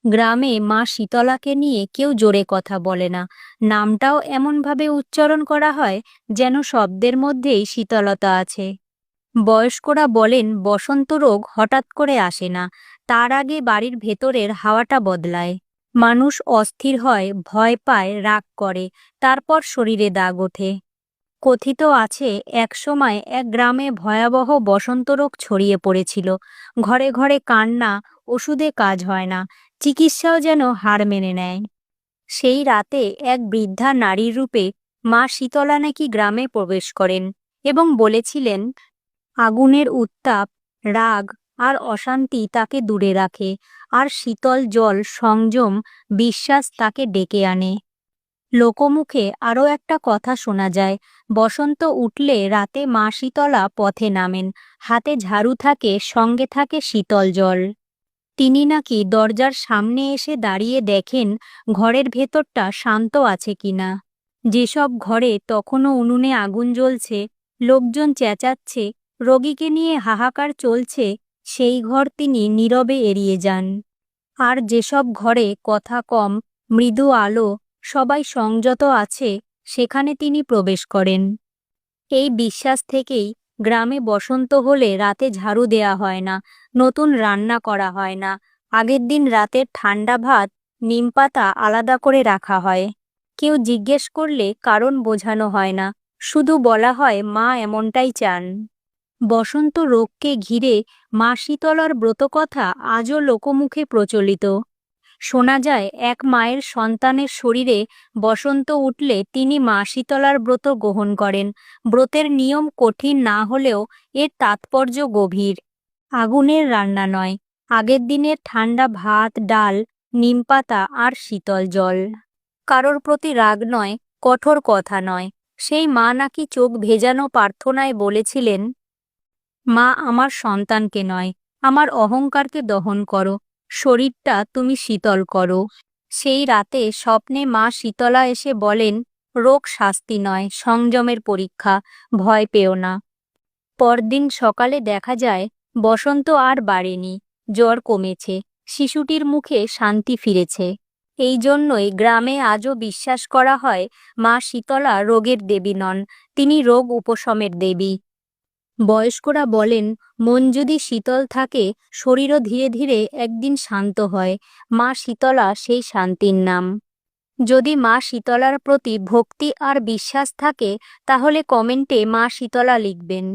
গ্রামে মা শীতলাকে নিয়ে কেউ জোরে কথা বলে না। নামটাও এমনভাবে উচ্চারণ করা হয় যেন শব্দের মধ্যেই শীতলতা আছে। বয়স্করা বলেন বসন্ত রোগ হঠাৎ করে আসে না, তার আগে বাড়ির ভেতরের হাওয়াটা বদলায়। মানুষ অস্থির হয়, ভয় পায়, রাগ করে, তারপর শরীরে দাগ ওঠে। কথিত আছে একসময় এক গ্রামে ভয়াবহ বসন্ত রোগ ছড়িয়ে পড়েছিল। ঘরে ঘরে কান্না, ওষুধে কাজ হয় না, চিকিৎসাও যেন হার মেনে নেয়। সেই রাতে এক বৃদ্ধা নারীর রূপে মা শীতলা নাকি গ্রামে প্রবেশ করেন এবং বলেছিলেন আগুনের উত্তাপ, রাগ আর অশান্তি তাকে দূরে রাখে, আর শীতল জল, সংযম, বিশ্বাস তাকে ডেকে আনে। লোকমুখে আরও একটা কথা শোনা যায়, বসন্ত উঠলে রাতে মা শীতলা পথে নামেন, হাতে ঝাড়ু থাকে, সঙ্গে থাকে শীতল জল। তিনি নাকি দরজার সামনে এসে দাঁড়িয়ে দেখেন ঘরের ভেতরটা শান্ত আছে কিনা। যেসব ঘরে তখনও উনুনে আগুন জ্বলছে, লোকজন চেঁচাচ্ছে, রোগীকে নিয়ে হাহাকার চলছে, সেই ঘর তিনি নীরবে এড়িয়ে যান। আর যেসব ঘরে কথা কম, মৃদু আলো, সবাই সংযত আছে, সেখানে তিনি প্রবেশ করেন। এই বিশ্বাস থেকেই গ্রামে বসন্ত হলে রাতে ঝাড়ু দেয়া হয় না, নতুন রান্না করা হয় না, আগের দিন রাতের ঠান্ডা ভাত, নিমপাতা আলাদা করে রাখা হয়। কেউ জিজ্ঞেস করলে কারণ বোঝানো হয় না, শুধু বলা হয় মা এমনটাই চান। বসন্ত রোগকে ঘিরে মা শীতলার ব্রতকথা আজও লোকমুখে প্রচলিত। শোনা যায় এক মায়ের সন্তানের শরীরে বসন্ত উঠলে তিনি মা শীতলার ব্রত গ্রহণ করেন। ব্রতের নিয়ম কঠিন না হলেও এর তাৎপর্য গভীর। আগুনের রান্না নয়, আগের দিনের ঠান্ডা ভাত, ডাল, নিমপাতা আর শীতল জল। কারোর প্রতি রাগ নয়, কঠোর কথা নয়। সেই মা নাকি চোখ ভেজানো প্রার্থনায় বলেছিলেন, মা, আমার সন্তানকে নয়, আমার অহংকারকে দহন করো, শরীরটা তুমি শীতল করো। সেই রাতে স্বপ্নে মা শীতলা এসে বলেন, রোগ শাস্তি নয়, সংযমের পরীক্ষা, ভয় পেও না। পরদিন সকালে দেখা যায় বসন্ত আর বাড়েনি, জ্বর কমেছে, শিশুটির মুখে শান্তি ফিরেছে। এই জন্যই গ্রামে আজও বিশ্বাস করা হয় মা শীতলা রোগের দেবী নন, তিনি রোগ উপশমের দেবী। বয়স্করা বলেন মন যদি শীতল থাকে, শরীরও ধীরে ধীরে একদিন শান্ত হয়। মা শীতলা সেই শান্তির নাম। যদি মা শীতলার প্রতি ভক্তি আর বিশ্বাস থাকে, তাহলে কমেন্টে মা শীতলা লিখবেন।